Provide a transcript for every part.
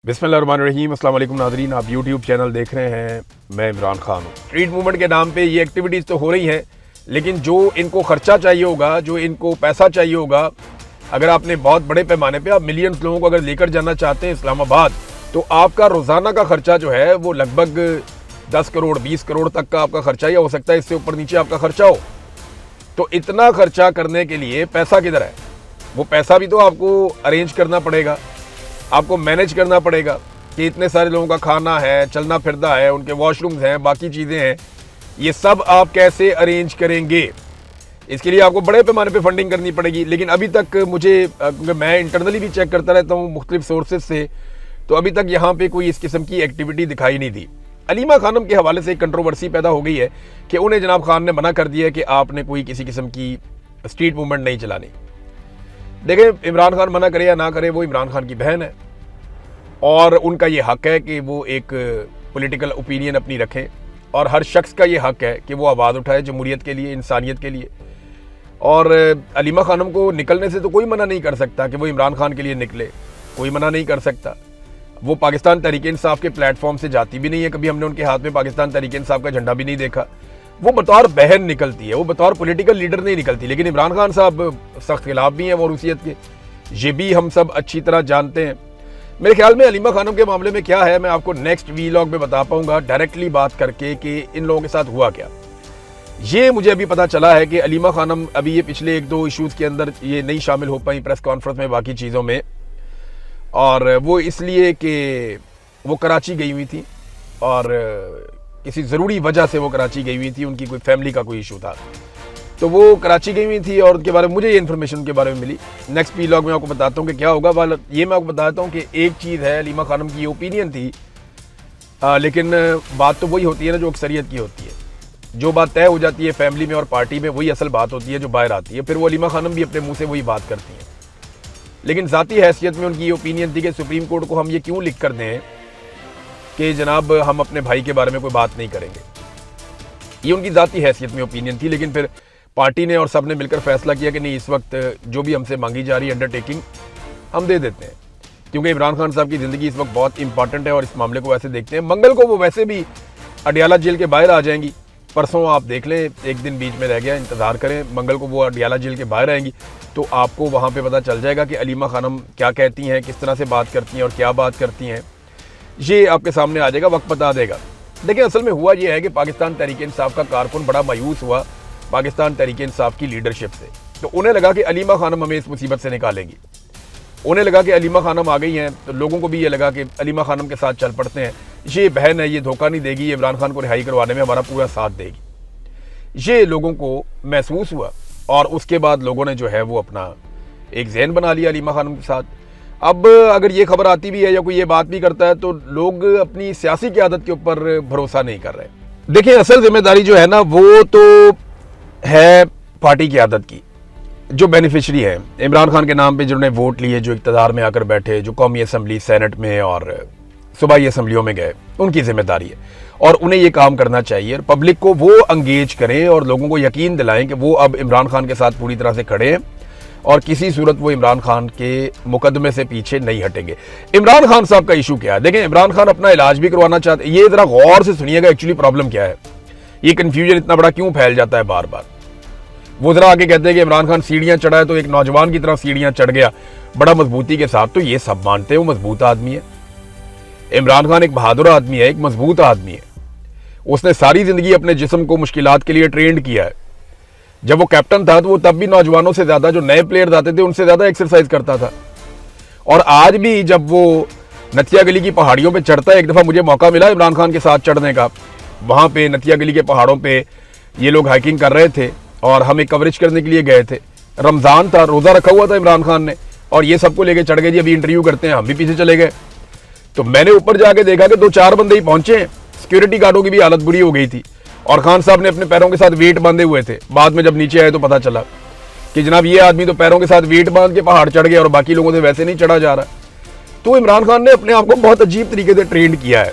बिस्मिल्लाहिर्रहमानिर्रहीम। अस्सलाम वालेकुम नाज़रीन, आप यूट्यूब चैनल देख रहे हैं। मैं इमरान खान हूँ। स्ट्रीट मूवमेंट के नाम पे ये एक्टिविटीज़ तो हो रही हैं, लेकिन जो इनको खर्चा चाहिए होगा, जो इनको पैसा चाहिए होगा, अगर आपने बहुत बड़े पैमाने पे आप मिलियंस लोगों को अगर लेकर जाना चाहते हैं इस्लामाबाद, तो आपका रोज़ाना का खर्चा जो है वो लगभग 10 करोड़ 20 करोड़ तक का आपका खर्चा, या हो सकता है इससे ऊपर नीचे आपका खर्चा हो। तो इतना खर्चा करने के लिए पैसा किधर है? वो पैसा भी तो आपको अरेंज करना पड़ेगा, आपको मैनेज करना पड़ेगा कि इतने सारे लोगों का खाना है, चलना फिरना है, उनके वॉशरूम्स हैं, बाकी चीज़ें हैं, ये सब आप कैसे अरेंज करेंगे? इसके लिए आपको बड़े पैमाने पे फंडिंग करनी पड़ेगी। लेकिन अभी तक मुझे, क्योंकि मैं इंटरनली भी चेक करता रहता हूँ मुख्तलिफ सोर्सेज से, तो अभी तक यहाँ पे कोई इस किस्म की एक्टिविटी दिखाई नहीं दी। अलीमा खानम के हवाले से एक कंट्रोवर्सी पैदा हो गई है कि उन्हें जनाब खान ने मना कर दिया है कि आपने कोई किसी किस्म की स्ट्रीट मूवमेंट नहीं चलानी। देखें, इमरान खान मना करे या ना करे, वो इमरान खान की बहन है और उनका ये हक है कि वो एक पॉलिटिकल ओपिनियन अपनी रखें, और हर शख्स का ये हक है कि वो आवाज़ उठाए जमहूरियत के लिए, इंसानियत के लिए। और अलीमा खानम को निकलने से तो कोई मना नहीं कर सकता कि वो इमरान खान के लिए निकले, कोई मना नहीं कर सकता। वो पाकिस्तान तहरीक-ए-इंसाफ के प्लेटफॉर्म से जाती भी नहीं है, कभी हमने उनके हाथ में पाकिस्तान तहरीक-ए-इंसाफ का झंडा भी नहीं देखा। वो बतौर बहन निकलती है, वो बतौर पॉलिटिकल लीडर नहीं निकलती। लेकिन इमरान खान साहब सख्त खिलाफ भी हैं मौरूसियत के, ये भी हम सब अच्छी तरह जानते हैं। मेरे ख्याल में अलीमा खानम के मामले में क्या है, मैं आपको नेक्स्ट वीलॉग में बता पाऊंगा डायरेक्टली बात करके कि इन लोगों के साथ हुआ क्या। ये मुझे अभी पता चला है कि अलीमा खानम अभी ये पिछले 1-2 इश्यूज़ के अंदर ये नहीं शामिल हो पाई प्रेस कॉन्फ्रेंस में, बाकी चीज़ों में, और वो इसलिए कि वो कराची गई हुई थी और किसी ज़रूरी वजह से वो कराची गई हुई थी, उनकी कोई फैमिली का कोई इशू था, तो वो कराची गई हुई थी और उनके बारे में मुझे ये इन्फॉर्मेशन उनके बारे में मिली। नेक्स्ट वीलॉग में आपको बताता हूँ कि क्या होगा। वाला ये मैं आपको बताता हूँ कि एक चीज़ है, अलीमा खानम की ओपिनियन थी, लेकिन बात तो वही होती है ना जो अक्सरियत की होती है। जो बात तय हो जाती है फैमिली में और पार्टी में, वही असल बात होती है जो बाहर आती है। फिर वो अलीमा खानम भी अपने मुँह से वही बात करती हैं। लेकिन ज़ाती हैसियत में उनकी ये ओपिनियन थी कि सुप्रीम कोर्ट को हम ये क्यों लिख कर दें कि जनाब हम अपने भाई के बारे में कोई बात नहीं करेंगे। ये उनकी ज़ाती हैसियत में ओपिनियन थी। लेकिन फिर पार्टी ने और सब ने मिलकर फैसला किया कि नहीं, इस वक्त जो भी हमसे मांगी जा रही है अंडरटेकिंग हम दे देते हैं, क्योंकि इमरान खान साहब की ज़िंदगी इस वक्त बहुत इंपॉर्टेंट है और इस मामले को वैसे देखते हैं। मंगल को वो वैसे भी अडियाला जेल के बाहर आ जाएंगी, परसों आप देख लें, एक दिन बीच में रह गया, इंतज़ार करें। मंगल को वो अडियाला जेल के बाहर आएंगी तो आपको वहाँ पे पता चल जाएगा कि अलीमा खानम क्या कहती हैं, किस तरह से बात करती हैं और क्या बात करती हैं। ये आपके सामने आ जाएगा, वक्त बता देगा। देखिए, असल में हुआ ये है कि पाकिस्तान तहरीक-ए-इंसाफ का कारकुन बड़ा मायूस हुआ पाकिस्तान तहरीक-ए-इंसाफ की लीडरशिप से। तो उन्हें लगा कि अलीमा खानम हमें इस मुसीबत से निकालेंगी। उन्हें लगा कि अलीमा खानम आ गई हैं, तो लोगों को भी ये लगा कि अलीमा खानम के साथ चल पड़ते हैं, ये बहन है, ये धोखा नहीं देगी, ये इमरान खान को रिहाई करवाने में हमारा पूरा साथ देगी। ये लोगों को महसूस हुआ और उसके बाद लोगों ने जो है वो अपना एक ज़हन बना लिया अलीमा खानम के साथ। अब अगर ये खबर आती भी है या कोई ये बात भी करता है तो लोग अपनी सियासी क़यादत के ऊपर भरोसा नहीं कर रहे। देखिए, असल जिम्मेदारी जो है ना वो तो है पार्टी क़यादत की, जो बेनिफिशरी है इमरान खान के नाम पे जिन्होंने वोट लिए, जो इक़्तिदार में आकर बैठे, जो कौमी असम्बली, सेनेट में और सूबाई असम्बलियों में गए, उनकी जिम्मेदारी है और उन्हें ये काम करना चाहिए। और पब्लिक को वो अंगेज करें और लोगों को यकीन दिलाएं कि वो अब इमरान खान के साथ पूरी तरह से खड़े हैं और किसी सूरत वो इमरान खान के मुकदमे से पीछे नहीं हटेंगे। इमरान खान साहब का इशू क्या है? देखें, इमरान खान अपना इलाज भी करवाना चाहते हैं। ये ज़रा गौर से सुनिएगा, एक्चुअली प्रॉब्लम क्या है, ये कन्फ्यूजन इतना बड़ा क्यों फैल जाता है बार बार। वो ज़रा आगे कहते हैं कि इमरान खान सीढ़ियाँ चढ़ा है तो एक नौजवान की तरह सीढ़ियाँ चढ़ गया बड़ा मजबूती के साथ, तो ये सब मानते हैं वो मजबूत आदमी है। इमरान खान एक बहादुर आदमी है, एक मजबूत आदमी है। उसने सारी ज़िंदगी अपने जिस्म को मुश्किलात के लिए ट्रेंड किया है। जब वो कैप्टन था तो वो तब भी नौजवानों से ज़्यादा, जो नए प्लेयर आते थे उनसे ज़्यादा एक्सरसाइज करता था। और आज भी जब वो नथिया गली की पहाड़ियों पे चढ़ता है, एक दफ़ा मुझे मौका मिला इमरान खान के साथ चढ़ने का, वहाँ पे नथिया गली के पहाड़ों पे ये लोग हाइकिंग कर रहे थे और हम एक कवरेज करने के लिए गए थे। रमज़ान था, रोज़ा रखा हुआ था इमरान खान ने, और ये सबको लेके चढ़ गए, जी अभी इंटरव्यू करते हैं, हम भी पीछे चले गए। तो मैंने ऊपर जाके देखा कि 2-4 बंदे ही पहुंचे हैं, सिक्योरिटी गार्डों की भी हालत बुरी हो गई थी और खान साहब ने अपने पैरों के साथ वेट बांधे हुए थे। बाद में जब नीचे आए तो पता चला कि जनाब ये आदमी तो पैरों के साथ वेट बांध के पहाड़ चढ़ गया और बाकी लोगों से वैसे नहीं चढ़ा जा रहा। तो इमरान खान ने अपने आप को बहुत अजीब तरीके से ट्रेंड किया है।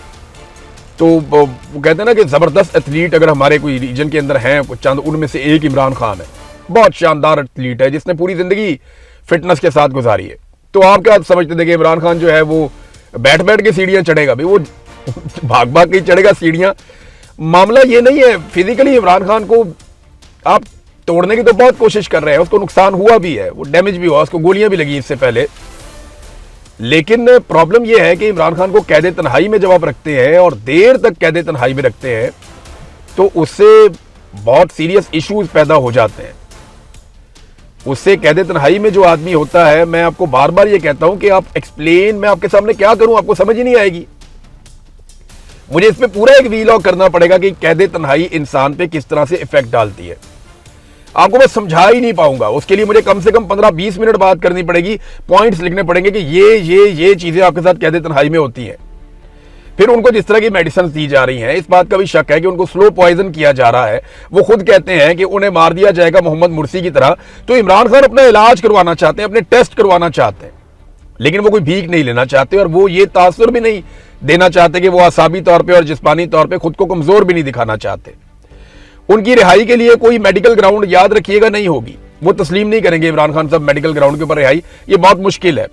तो वो कहते हैं ना कि ज़बरदस्त एथलीट अगर हमारे कोई रीजन के अंदर हैं चंद, उनमें से एक इमरान खान है। बहुत शानदार एथलीट है जिसने पूरी ज़िंदगी फिटनेस के साथ गुजारी है। तो आप क्या समझते थे कि इमरान खान जो है वो बैठ बैठ के सीढ़ियां चढ़ेगा भाई, वो भाग भाग के चढ़ेगा सीढ़ियां। मामला ये नहीं है, फिजिकली इमरान खान को आप तोड़ने की तो बहुत कोशिश कर रहे हैं, उसको नुकसान हुआ भी है, वो डैमेज भी हुआ, उसको गोलियां भी लगी इससे पहले। लेकिन प्रॉब्लम यह है कि इमरान खान को कैद तन्हाई में जब आप रखते हैं और देर तक कैद तन्हाई में रखते हैं तो उससे बहुत सीरियस इश्यूज पैदा हो जाते हैं। उससे कैद तन्हाई में जो आदमी होता है, मैं आपको बार बार ये कहता हूं कि आप एक्सप्लेन, मैं आपके सामने क्या करूं, आपको समझ ही नहीं आएगी। मुझे इस पे पूरा एक वीलॉग करना पड़ेगा कि कैद तन्हाई इंसान पे किस तरह से इफेक्ट डालती है। आपको मैं समझा ही नहीं पाऊंगा, उसके लिए मुझे कम से कम 15-20 मिनट बात करनी पड़ेगी, पॉइंट्स लिखने पड़ेंगे कि ये चीजें आपके साथ कैद तन्हाई में होती हैं। फिर उनको जिस तरह की मेडिसिन दी जा रही हैं, इस बात का भी शक है कि उनको स्लो पॉइजन किया जा रहा है। वो खुद कहते हैं कि उन्हें मार दिया जाएगा मोहम्मद मुर्सी की तरह। तो इमरान खान अपना इलाज करवाना चाहते हैं, अपने टेस्ट करवाना चाहते हैं, लेकिन वो कोई भीख नहीं लेना चाहते और वो ये तासुर भी नहीं देना चाहते कि वो आसाबी तौर पर और जिस्मानी तौर पर खुद को कमजोर भी नहीं दिखाना चाहते। उनकी रिहाई के लिए कोई मेडिकल ग्राउंड, याद रखिएगा, नहीं होगी। वो तस्लीम नहीं करेंगे इमरान खान साहब मेडिकल ग्राउंड के ऊपर रिहाई। ये बहुत मुश्किल है,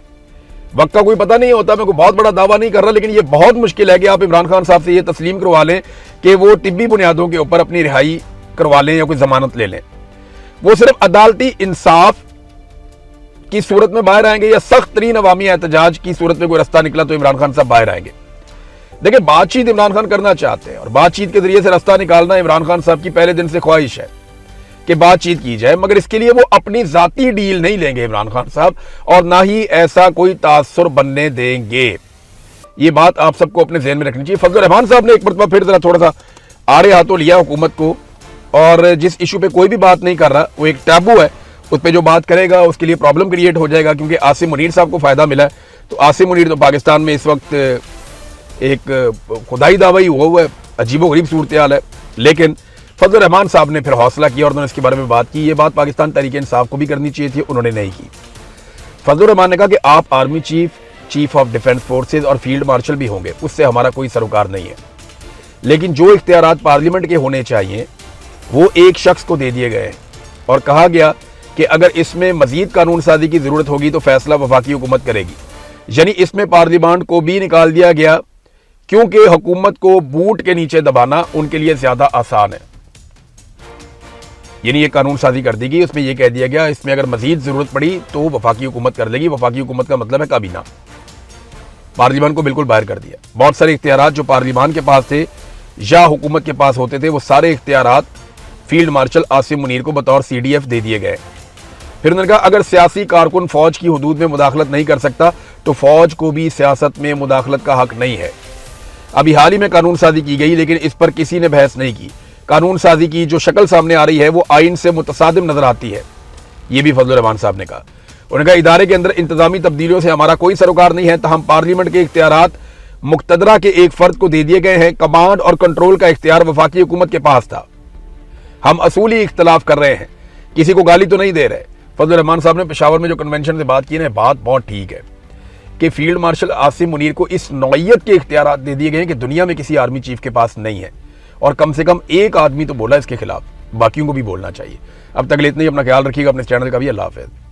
वक्त का कोई पता नहीं होता। मैं कोई बहुत बड़ा दावा नहीं कर रहा, लेकिन ये बहुत मुश्किल है कि आप इमरान खान साहब से ये तस्लीम करवा लें कि वो तिब्बी बुनियादों के ऊपर अपनी रिहाई करवा लें या कोई जमानत ले लें। वो सिर्फ अदालती इंसाफ की सूरत में बाहर आएंगे या सख्त तरीन अवामी एहतजाज की सूरत में कोई रास्ता निकला तो इमरान खान साहब बाहर आएंगे। देखिए, बातचीत इमरान खान करना चाहते हैं और बातचीत के जरिए से रास्ता निकालना इमरान खान साहब की पहले दिन से ख्वाहिश है कि बातचीत की जाए, मगर इसके लिए वो अपनी जाती डील नहीं लेंगे इमरान खान साहब, और ना ही ऐसा कोई तासुर बनने देंगे। ये बात आप सबको अपने ज़हन में रखनी चाहिए। फजलुर रहमान साहब ने एक मरतबा फिर जरा थोड़ा सा आड़े हाथों लिया हुकूमत को, और जिस इशू पे कोई भी बात नहीं कर रहा, वो एक टैबू है, उस पर जो बात करेगा उसके लिए प्रॉब्लम क्रिएट हो जाएगा, क्योंकि आसिम मुनीर साहब को फायदा मिला है। तो आसिम मुनीर तो पाकिस्तान में इस वक्त एक खुदाई दावाई हुआ है, अजीबो गरीब सूरत हाल है। लेकिन फजलुर रहमान साहब ने फिर हौसला किया और उन्होंने इसके बारे में बात की। ये बात पाकिस्तान तहरीक इंसाफ को भी करनी चाहिए थी, उन्होंने नहीं की। फजलुर रहमान ने कहा कि आप army chief, chief of defence forces और फील्ड मार्शल भी होंगे, उससे हमारा कोई सरोकार नहीं है, लेकिन जो इख्तियारात पार्लियामेंट के होने चाहिए वो एक शख्स को दे दिए गए हैं। और कहा गया कि अगर इसमें मजीद कानून साजी की जरूरत होगी तो फैसला वफाकी हुकूमत करेगी। यानी इसमें पार्लियामेंट को भी निकाल दिया गया, क्योंकि हुकूमत को बूट के नीचे दबाना उनके लिए ज्यादा आसान है। यानी ये कानून साजी कर दी गई, उसमें यह कह दिया गया इसमें अगर मजीद जरूरत पड़ी तो वफाकी हुकूमत कर लेगी। वफाकी हुकूमत का मतलब है काबीना। पार्लियामान को बिल्कुल बाहर कर दिया। बहुत सारे इख्तियारात जो पार्लियामान के पास थे या हुकूमत के पास होते थे, वो सारे इख्तियारात फील्ड मार्शल आसिम मुनीर को बतौर CDF दे दिए गए। फिर उन्होंने कहा अगर सियासी कारकुन फौज की हदूद में मुदाखलत नहीं कर सकता तो फौज को भी सियासत में मुदाखलत का हक नहीं है। अभी हाल ही में कानून साजी की गई, लेकिन इस पर किसी ने बहस नहीं की। कानून साजी की जो शक्ल सामने आ रही है वो आइन से मुतसादिम नजर आती है। ये भी फजलुर रहमान साहब ने कहा। उन्होंने कहा इदारे के अंदर इंतजामी तब्दीलियों से हमारा कोई सरोकार नहीं है, तहम पार्लियामेंट के इख्तियारात मुक्तदरा के एक फर्द को दे दिए गए हैं। कमांड और कंट्रोल का इख्तियार वफाकी हुकूमत के पास था। हम असूली इख्तलाफ कर रहे हैं, किसी को गाली तो नहीं दे रहे। फजलुर रहमान साहब ने पेशावर में जो कन्वेंशन से बात की ना, बात बहुत ठीक है कि फील्ड मार्शल आसिम मुनीर को इस नौइयत के इख्तियारात दे दिए गए हैं कि दुनिया में किसी आर्मी चीफ के पास नहीं है, और कम से कम एक आदमी तो बोला इसके खिलाफ, बाकियों को भी बोलना चाहिए। अब तक इतना ही, अपना ख्याल रखिएगा, अपने चैनल का भी। अल्लाह हाफ़िज़।